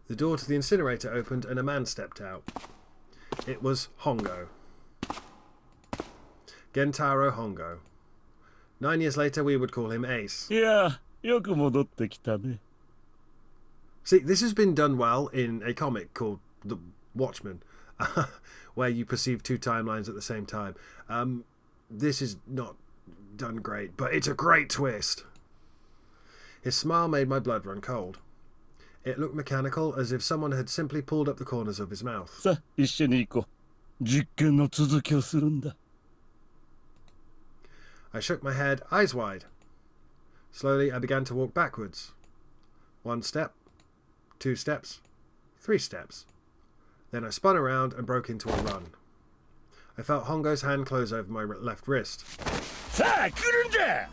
The door to the incinerator opened and a man stepped out. It was Hongo. Gentaro Hongo. 9 years later, we would call him Ace. Yeah, よく戻ってきたね. See, this has been done well in a comic called The Watchmen, where you perceive two timelines at the same time. This is not done great, but it's a great twist. His smile made my blood run cold. It looked mechanical, as if someone had simply pulled up the corners of his mouth. さあ、一緒に行こう。実験の続きをするんだ。I shook my head, eyes wide. Slowly, I began to walk backwards. 1 step, 2 steps, 3 steps. Then I spun around and broke into a run. I felt Hongo's hand close over my left wrist. さあ、来るんだ!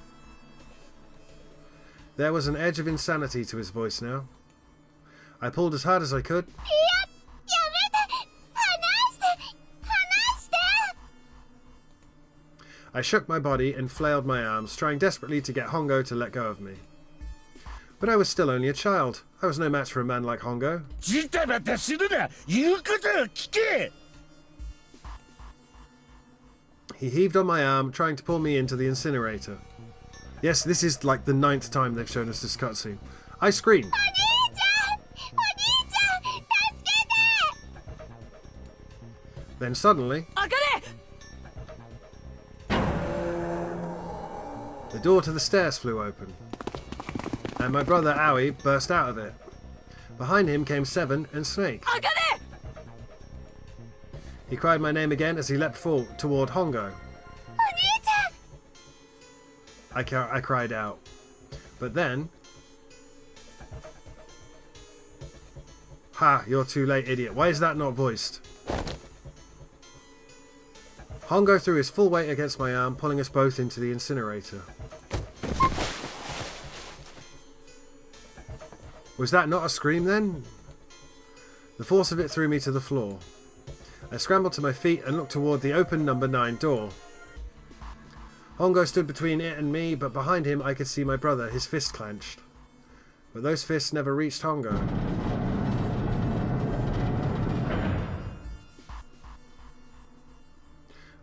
There was an edge of insanity to his voice now. I pulled as hard as I could. I shook my body and flailed my arms, trying desperately to get Hongo to let go of me. But I was still only a child. I was no match for a man like Hongo. ジタバタするな! 言うことを聞け! He heaved on my arm, trying to pull me into the incinerator. Yes, this is like the 9th time they've shown us this cutscene. I screamed. Then suddenly, the door to the stairs flew open, and my brother Aoi burst out of it. Behind him came Seven and Snake. He cried my name again as he leapt forward toward Hongo. I cried out. But then... Ha, you're too late, idiot. Why is that not voiced? Hongo threw his full weight against my arm, pulling us both into the incinerator. Was that not a scream then? The force of it threw me to the floor. I scrambled to my feet and looked toward the open number 9 door. Hongo stood between it and me, but behind him I could see my brother, his fist clenched. But those fists never reached Hongo.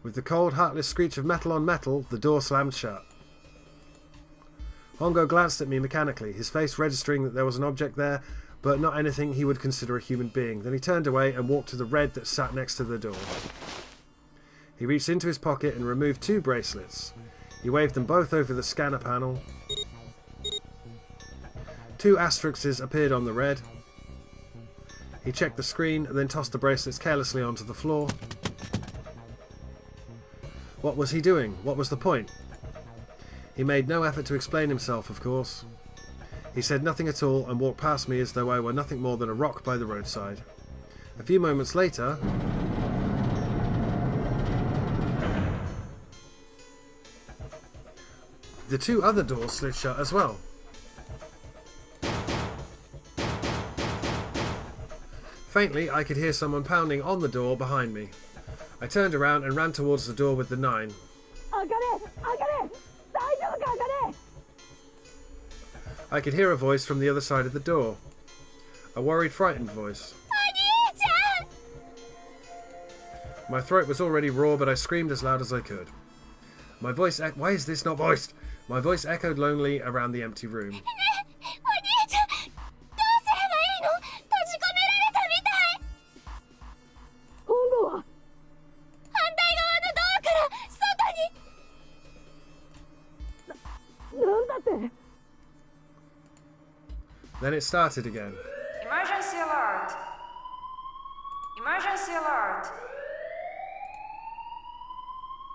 With the cold, heartless screech of metal on metal, the door slammed shut. Hongo glanced at me mechanically, his face registering that there was an object there, but not anything he would consider a human being. Then he turned away and walked to the red that sat next to the door. He reached into his pocket and removed 2 bracelets. He waved them both over the scanner panel. 2 asterisks appeared on the red. He checked the screen and then tossed the bracelets carelessly onto the floor. What was he doing? What was the point? He made no effort to explain himself, of course. He said nothing at all and walked past me as though I were nothing more than a rock by the roadside. A few moments later... the 2 other doors slid shut as well. Faintly, I could hear someone pounding on the door behind me. I turned around and ran towards the door with the 9. I could hear a voice from the other side of the door. A worried, frightened voice. My throat was already raw, but I screamed as loud as I could. My voice why is this not voiced? My voice echoed lonely around the empty room. Then it started again. Emergency alert! Emergency alert!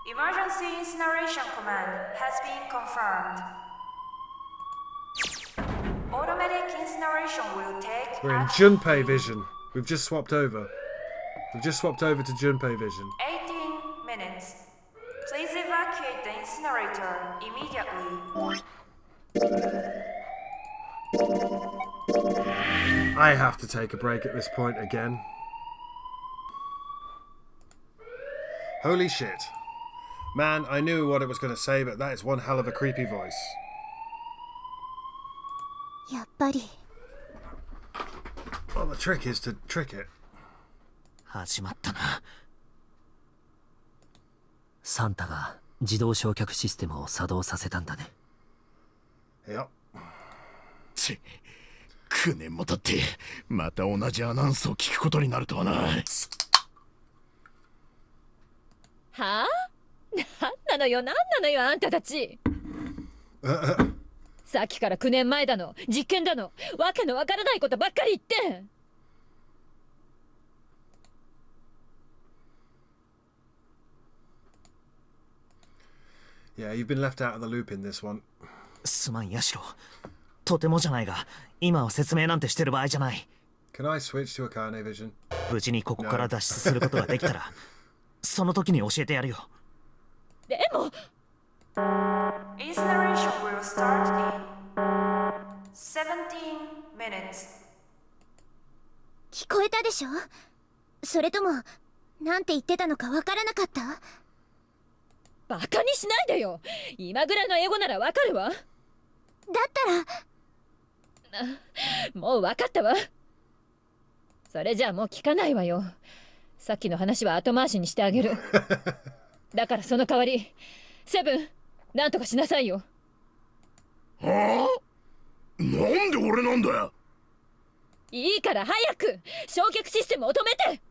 Emergency incineration command has been confirmed. Automatic incineration will take... We're in Junpei vision. We've just swapped over. We've just swapped over to Junpei vision. 18 minutes. Please evacuate the incinerator immediately. I have to take a break at this point again. Holy shit. Man, I knew what it was going to say, but that is one hell of a creepy voice. やっぱり Oh, Well, the trick is to trick it. 始まったな。サンタが自動焼却システムを作動させたんだね。Yep. 9年も経ってまた同じアナウンスを聞くことになるとはな。はあ？なんなのよ、なんなのよ、あんたたち。さっきから9年前だの、実験だの、わけのわからないことばっかり言って。Yeah, you've been left out of the loop in this one. すまん、ヤシロ。とてもじゃないが、今は説明なんてしてる場合じゃない。Can I switch to Akane vision? 無事にここから脱出することができたら、その時に教えてやるよ。でも Its narration will start in 17 minutes. 聞こえたでしょ？それとも、なんて言ってたのかわからなかった？バカにしないでよ。今ぐらいの英語ならわかるわ。だったらもうわかったわ。それじゃあもう聞かないわよ。さっきの話は後回しにしてあげる。だからその代わり、セブン、なんとかしなさいよ。はあ？なんで俺なんだよ。いいから早く焼却システムを止めて。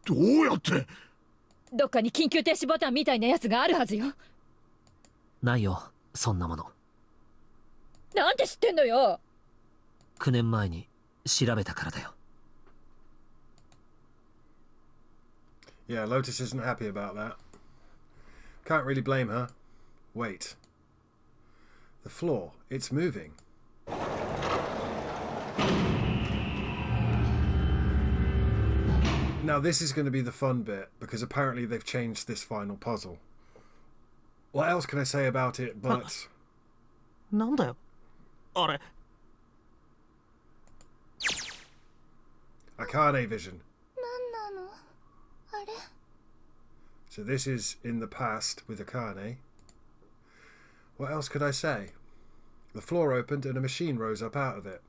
どうやって？どっかに緊急停止ボタンみたいなやつがあるはずよ。ないよ、そんなもの。なんで知ってんのよ。9年前に調べたからだよ。Yeah, Lotus isn't happy about that. Can't really blame her. Wait. The floor, it's moving. Now this is going to be the fun bit, because apparently they've changed this final puzzle. What else can I say about it but... なんだよあれ。Akane vision. なんなの？あれ？ So this is in the past with Akane. What else could I say? The floor opened and a machine rose up out of it.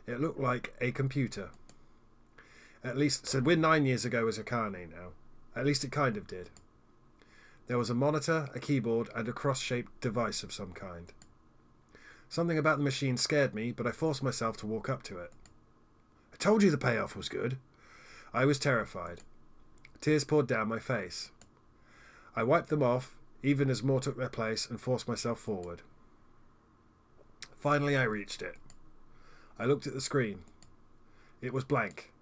It looked like a computer. At least, so we're 9 years ago as Akane now. At least it kind of did. There was a monitor, a keyboard, and a cross-shaped device of some kind. Something about the machine scared me, but I forced myself to walk up to it. I told you the payoff was good. I was terrified. Tears poured down my face. I wiped them off, even as more took their place, and forced myself forward. Finally, I reached it. I looked at the screen. It was blank.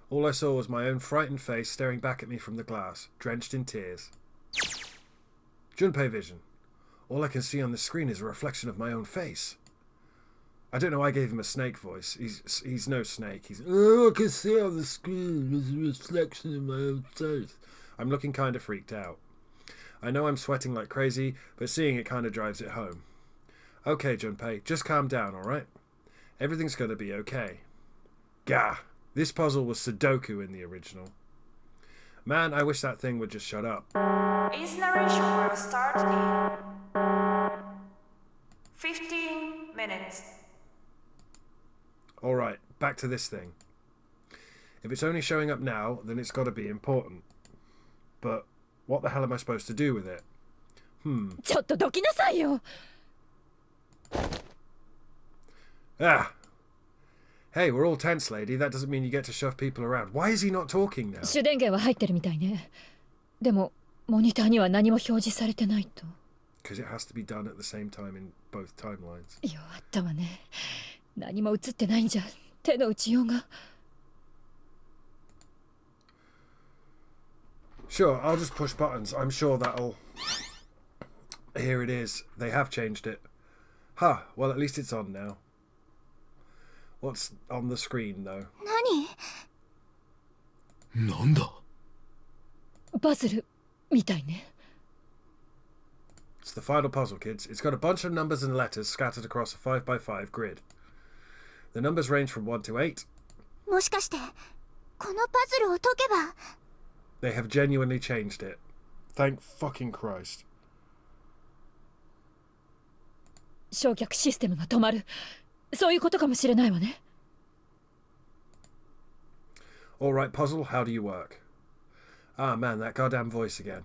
All I saw was my own frightened face staring back at me from the glass, drenched in tears. Junpei vision. All I can see on the screen is a reflection of my own face. I don't know why I gave him a snake voice. He's no snake. He's, oh, I can see on the screen is a reflection of my own face. I'm looking kind of freaked out. I know I'm sweating like crazy, but seeing it kind of drives it home. Okay, Junpei, just calm down, alright? Everything's gonna be okay. Gah! This puzzle was Sudoku in the original. Man, I wish that thing would just shut up. Its narration will start in 15 minutes. Alright, back to this thing. If it's only showing up now, then it's got to be important. But what the hell am I supposed to do with it? ちょっとどきなさいよ。Ah! Hey, we're all tense, lady. That doesn't mean you get to shove people around. Why is he not talking now? 主電源は入ってるみたいね。でもモニターには何も表示されてないと。Because it has to be done at the same time in both timelines. 弱ったわね。何も映ってないんじゃ手の打ちようが。Sure, I'll just push buttons. I'm sure that'll... Here it is. They have changed it. Huh, well at least it's on now. What's on the screen, though? 何？なんだ？パズルみたいね。It's the final puzzle, kids. It's got a bunch of numbers and letters scattered across a 5x5 grid. The numbers range from 1 to 8. もしかしてこのパズルを解けば。 They have genuinely changed it. Thank fucking Christ. 焼却システムが止まる。そういうことかもしれないわね。Alright, puzzle, how do you work? Ah, man, that goddamn voice again.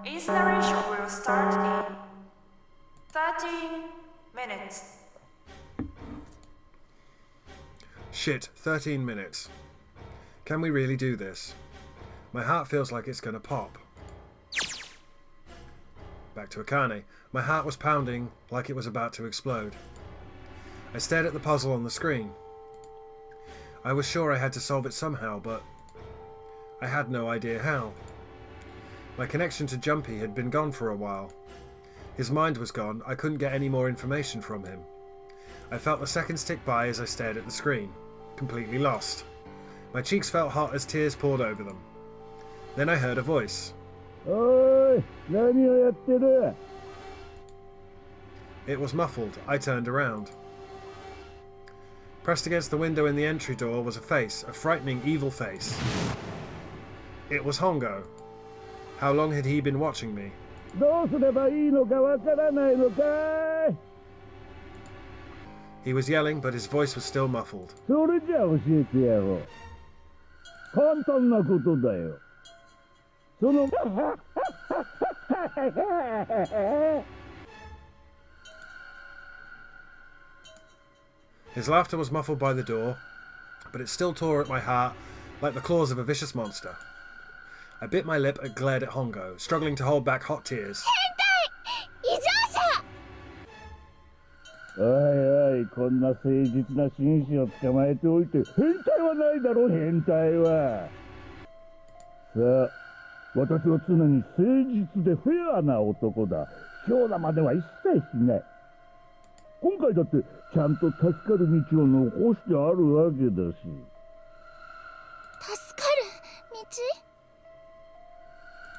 Its narration will start in 13 minutes. Shit, 13 minutes. Can we really do this? My heart feels like it's gonna pop. Back to Akane. My heart was pounding like it was about to explode. I stared at the puzzle on the screen. I was sure I had to solve it somehow, but I had no idea how. My connection to Junpei had been gone for a while. His mind was gone. I couldn't get any more information from him. I felt the seconds tick by as I stared at the screen, completely lost. My cheeks felt hot as tears poured over them. Then I heard a voice. Oi, 何をやってる? It was muffled. I turned around. Pressed against the window in the entry door was a face, a frightening, evil face. It was Hongo. How long had he been watching me? どうすればいいのかわからないのかい? He was yelling, but his voice was still muffled. それじゃ教えてやろう。簡単なことだよ。その His laughter was muffled by the door, but it still tore at my heart like the claws of a vicious monster. I bit my lip and glared at Hongo, struggling to hold back hot tears. 異常者! おいおい、こんな誠実な紳士を捕まえておいて変態はないだろう、変態は。さあ、私は常に誠実でフェアな男だ。強打までは一切しない。今回だってちゃんと助かる道を残してあるわけだし。助かる道？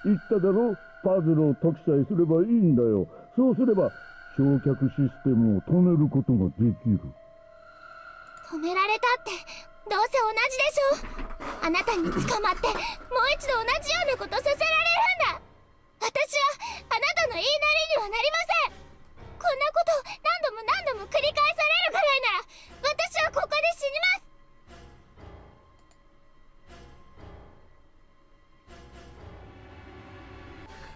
言っただろう、パズルを解きさえすればいいんだよ。そうすれば焼却システムを止めることができる。止められたってどうせ同じでしょ。あなたに捕まってもう一度同じようなことさせられるんだ。私はあなたの言いなりにはなりません。こんなことを何度も繰り返されるくらいなら私はここで死にます。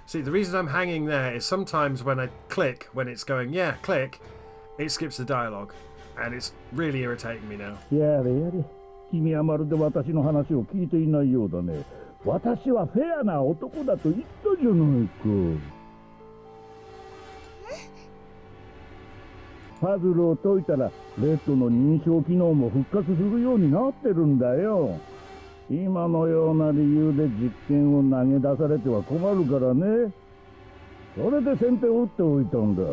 See, the reason I'm hanging there is sometimes when I click, when it's going, yeah, click, it skips the dialogue. And it's really irritating me now. やれやれ、君はまるで私の話を聞いていないようだね。私はフェアな男だと言ったじゃないか。パズルを解いたらレッドの認証機能も復活するようになってるんだよ。今のような理由で実験を投げ出されては困るからね。それで先手を打っておいたんだ。レ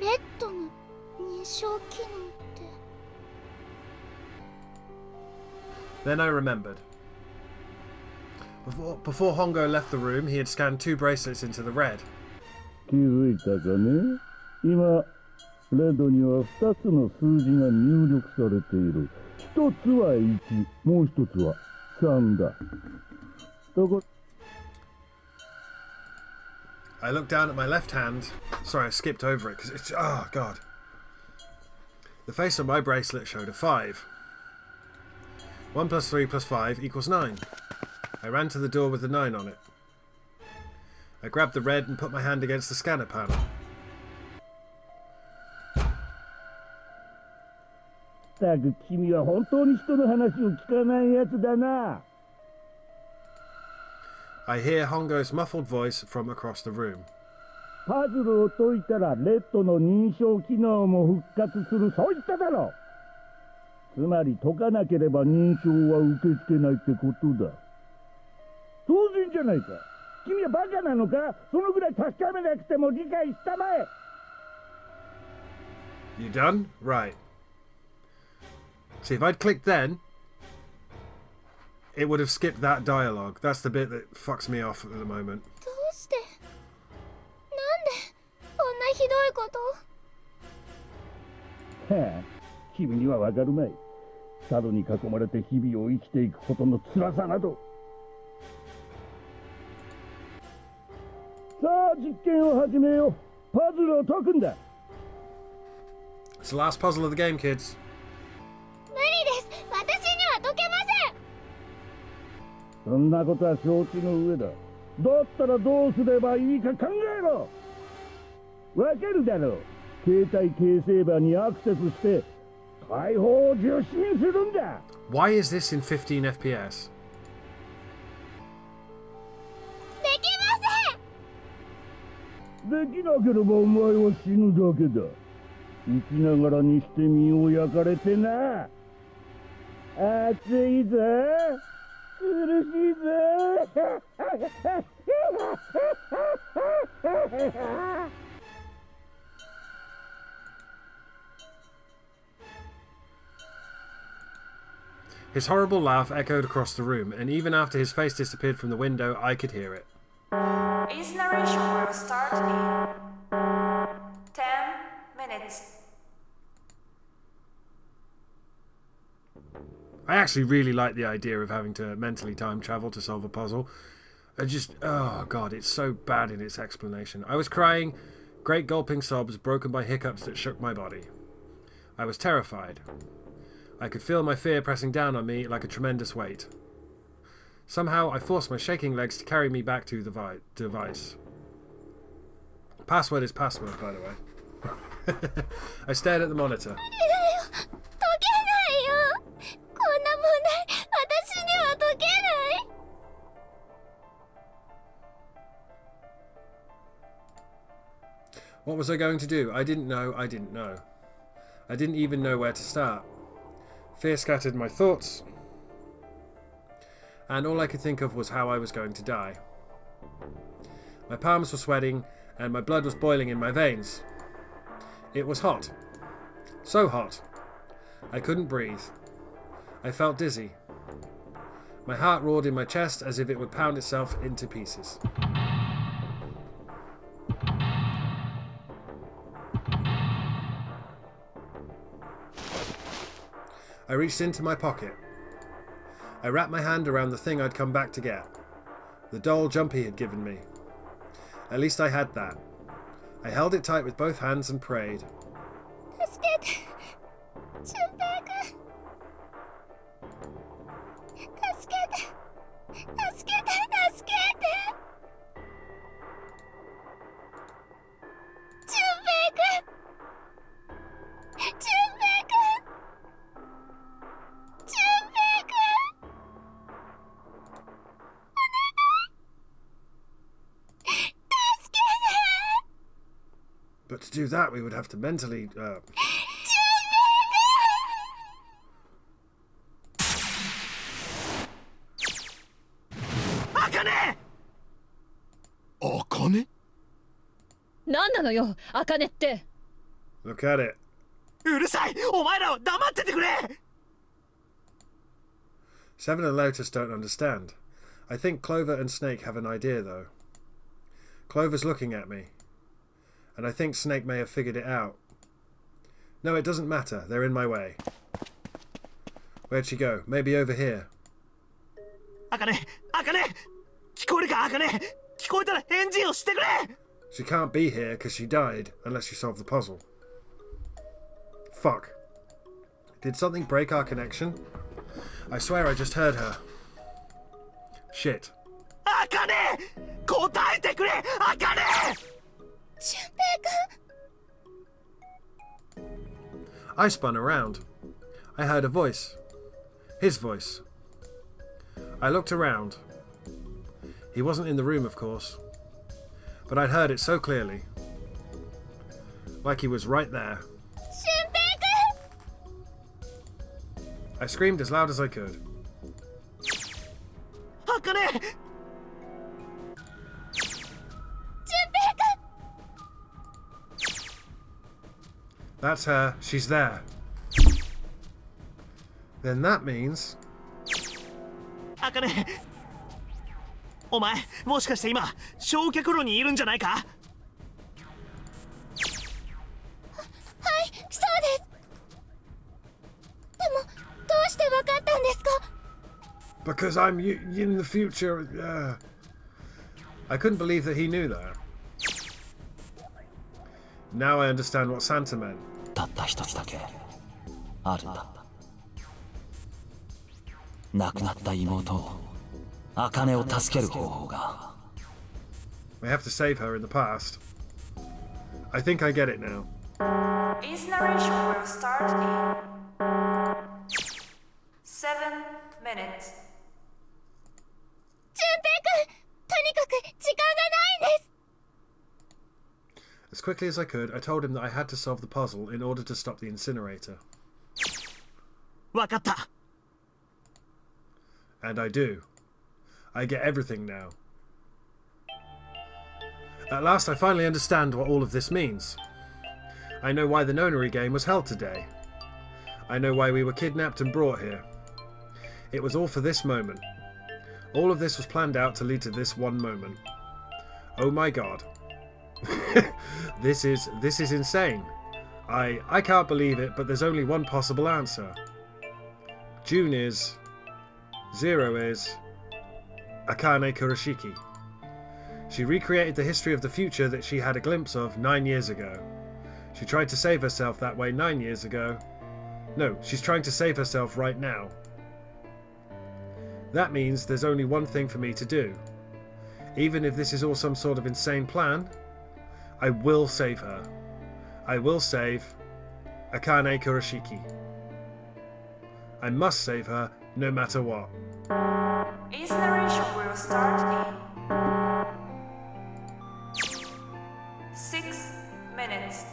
ッドの認証機能って。Then I remembered. Before Hongo left the room, he had scanned 2 bracelets into the red. 気づいたかね。今レッドには2つの数字が入力されている。1つは1、もう1つは3だ。I looked down at my left hand. Sorry, I skipped over it because it's... Oh, God. The face on my bracelet showed a 5. 1 plus 3 plus 5 equals 9. I ran to the door with the 9 on it. I grabbed the red and put my hand against the scanner panel. ったく君は本当に人の話を聞かないやつだな。I hear Hongo's muffled voice from across the room. パズルを解いたらレッドの認証機能も復活する、そう言っただろう。つまり解かなければ認証は受け付けないってことだ。当然じゃないか。君はバカなのか。そのぐらい確かめなくても理解したまえ。 You done? Right. See, if I'd clicked then, it would have skipped that dialogue. That's the bit that fucks me off at the moment. どうしてなんでこんなひどいことはあ、君にはわかるまい。佐渡に囲まれて日々を生きていくことの辛さなど。さあ、実験を始めよう。パズルを解くんだ。 It's the last puzzle of the game, kids. 無理そんなことは承知の上だ。だったらどうすればいいか考えろ。わかるだろう。携帯形成版にアクセスして解放を受信するんだ。 Why is this in 15 FPS? できません。できなければお前は死ぬだけだ。生きながらにして身を焼かれてな。熱いぞ。苦しいぞ。His horrible laugh echoed across the room, and even after his face disappeared from the window, I could hear it. Installation will start in 10 minutes. I actually really like the idea of having to mentally time travel to solve a puzzle. Oh god, it's so bad in its explanation. I was crying, great gulping sobs broken by hiccups that shook my body. I was terrified. I could feel my fear pressing down on me like a tremendous weight. Somehow, I forced my shaking legs to carry me back to the device. Password is password, by the way. I stared at the monitor. 解けないよ。こんな問題、私には解けない。What was I going to do? I didn't know. I didn't know. I didn't even know where to start. Fear scattered my thoughts, and all I could think of was how I was going to die. My palms were sweating, and my blood was boiling in my veins. It was hot. So hot. I couldn't breathe. I felt dizzy. My heart roared in my chest as if it would pound itself into pieces. I reached into my pocket. I wrapped my hand around the thing I'd come back to get. The doll Junpei had given me. At least I had that. I held it tight with both hands and prayed. 助けて、俊平君。助けて、助けて、助けて。俊平君。俊平君。俊平君。お願い。助けて。 But to do that, we would have to mentally... Akane! Akane? 何なのよ、茜って。 Look at it. うるさい。お前らは黙っててくれ。 Seven and Lotus don't understand. I think Clover and Snake have an idea, though. Clover's looking at me. And I think Snake may have figured it out. No, it doesn't matter. They're in my way. Where'd she go? Maybe over here. 茜、茜、聞こえるか、茜。聞こえたら返事をしてくれ。 She can't be here because she died, unless you solve the puzzle. Fuck. Did something break our connection? I swear I just heard her. Shit. 茜、答えてくれ、茜。 俊平君。 I spun around. I heard a voice. His voice. I looked around. He wasn't in the room, of course. But I'd heard it so clearly. Like he was right there. 俊平君。 I screamed as loud as I could. 茜。 俊平君。 That's her. She's there. Then that means... 茜。お前、もしかして今、焼却炉にいるんじゃないか。はい、そうです。でも、どうしてわかったんですか？ Because I'm in the future. I couldn't believe that he knew that. Now I understand what Santa meant. たった一つだけあるんだ。亡くなった妹を茜を助ける方法が。 I have to save her in the past. I think I get it now. Its narration will start in 7 minutes. 淳平くん、とにかく時間がないんです。 As quickly as I could, I told him that I had to solve the puzzle in order to stop the incinerator. わかった。 And I do. I get everything now. At last I finally understand what all of this means. I know why the Nonary Game was held today. I know why we were kidnapped and brought here. It was all for this moment. All of this was planned out to lead to this one moment. Oh my god. This is insane. I can't believe it, but there's only one possible answer. June is... 0 is... Akane Kurashiki. She recreated the history of the future that she had a glimpse of 9 years ago. She tried to save herself that way 9 years ago. No, she's trying to save herself right now. That means there's only one thing for me to do. Even if this is all some sort of insane plan, I will save her. I will save Akane Kurashiki. I must save her no matter what. Its narration will start in 6 minutes.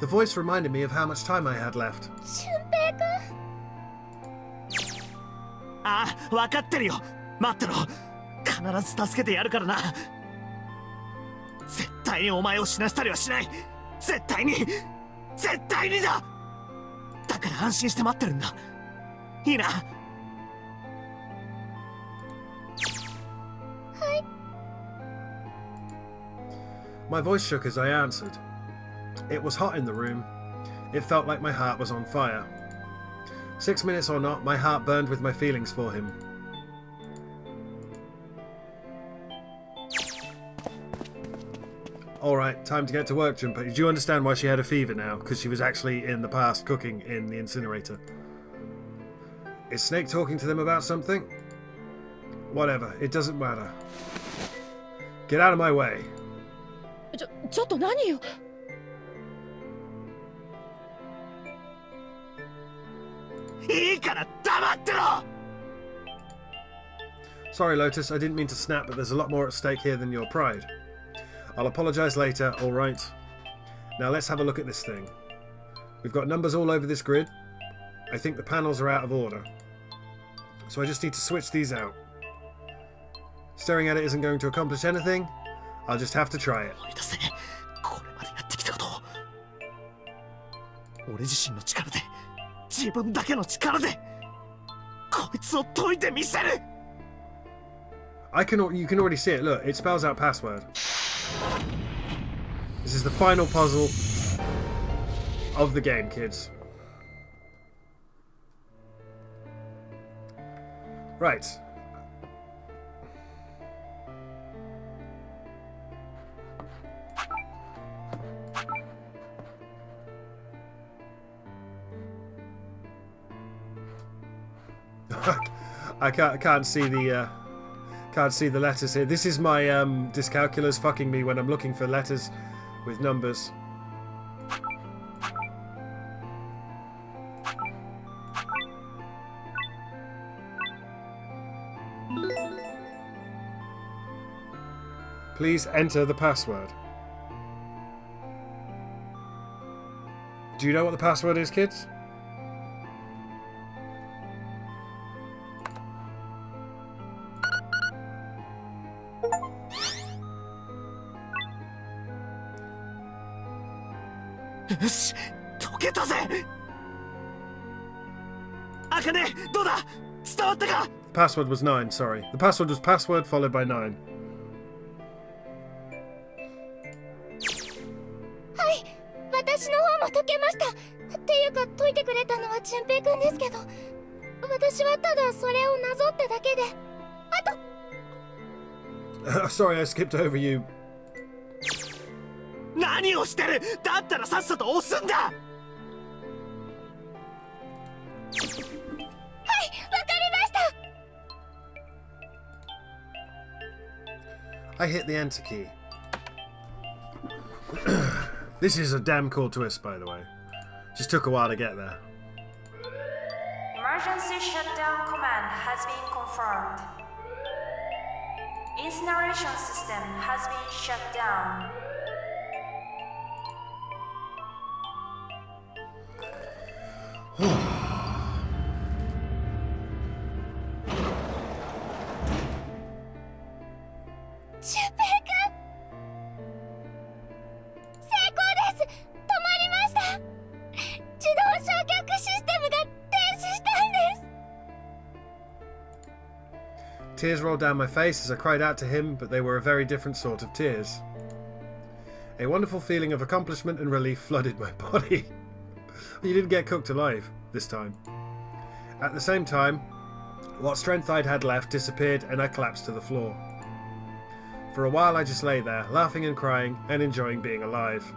The voice reminded me of how much time I had left. 俊平くん。ああ、わかってるよ。待ってろ。必ず助けてやるからな。絶対にお前を死なせたりはしない。絶対にだ。だから安心して待ってるんだ。いいな。はい。 My voice shook as I answered. It was hot in the room. It felt like my heart was on fire. 6 minutes or not, my heart burned with my feelings for him. Alright, time to get to work, Junpei. Do you understand why she had a fever now? Because she was actually in the past cooking in the incinerator. Is Snake talking to them about something? Whatever, it doesn't matter. Get out of my way. ちょっと何よ。いいから黙ってろ。 Sorry, Lotus, I didn't mean to snap, but there's a lot more at stake here than your pride. I'll apologise later, alright? Now let's have a look at this thing. We've got numbers all over this grid. I think the panels are out of order. So I just need to switch these out. Staring at it isn't going to accomplish anything. I'll just have to try it. 思い出せ。これまでやってきたことを。俺自身の力で、自分だけの力で、こいつを解いてみせる。You can already see it. Look, it spells out password. This is the final puzzle of the game, kids. Right. I can't see the can't see the letters here. This is my dyscalculia's fucking me when I'm looking for letters with numbers. Please enter the password. Do you know what the password is, kids? Yes, 解けたぜ。茜、どうだ？伝わったか？ The password was 9, sorry. The password was password followed by 9. はい、私の方も解けました。っていうか解いてくれたのは淳平くんですけど、私はただそれをなぞっただけで。あと。Sorry, I skipped over you. 何をしてる？だったらさっさと押すんだ。はい、わかりました。I hit the enter key. This is a damn cool twist, by the way. Just took a while to get there. Emergency shutdown command has been confirmed. Incineration system has been shut down. Tears rolled down my face as I cried out to him, but they were a very different sort of tears. A wonderful feeling of accomplishment and relief flooded my body. You didn't get cooked alive this time. At the same time, what strength I'd had left disappeared and I collapsed to the floor. For a while I just lay there, laughing and crying and enjoying being alive.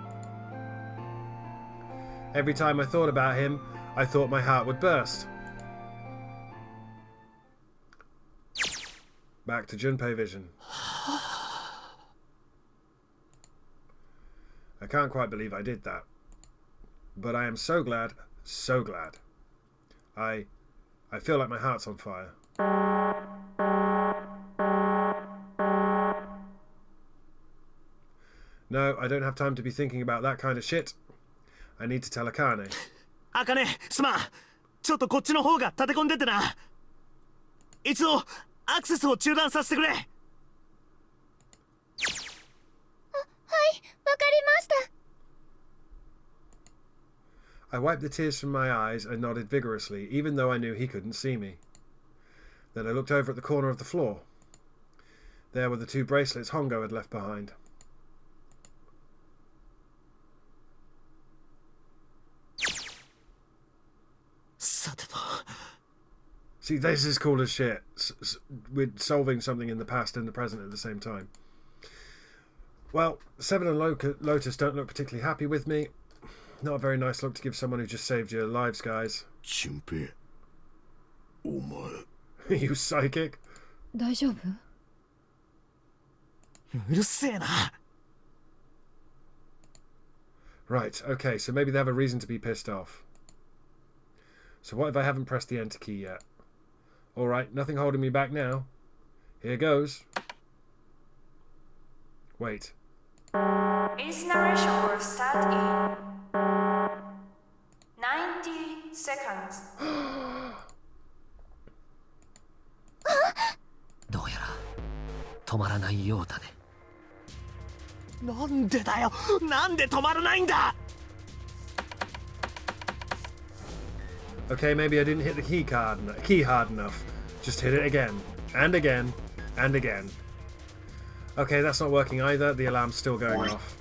Every time I thought about him, I thought my heart would burst. Back to Junpei vision. I can't quite believe I did that. But I am so glad, so glad. I feel like my heart's on fire. No, I don't have time to be thinking about that kind of shit. I need to tell Akane. Akane, すまん。ちょっとこっちの方が立て込んでてな。一度アクセスを中断させてくれ。はい、わかりました。I wiped the tears from my eyes and nodded vigorously, even though I knew he couldn't see me. Then I looked over at the corner of the floor. There were the two bracelets Hongo had left behind. See, this is cool as shit. We're solving something in the past and the present at the same time. Well, Seven and Lotus don't look particularly happy with me. Not a very nice look to give someone who just saved your lives, guys. Junpei. Omae. You psychic? 大丈夫？うるせえな。Right, okay, so maybe they have a reason to be pissed off. So what if I haven't pressed the enter key yet? Alright, nothing holding me back now. Here goes. Wait. Incineration will start in 90 seconds. どうやら止まらないようだね。なんでだよ。なんで止まらないんだ。Okay, maybe I didn't hit the key hard enough. Just hit it again, and again, and again. Okay, that's not working either. The alarm's still going off.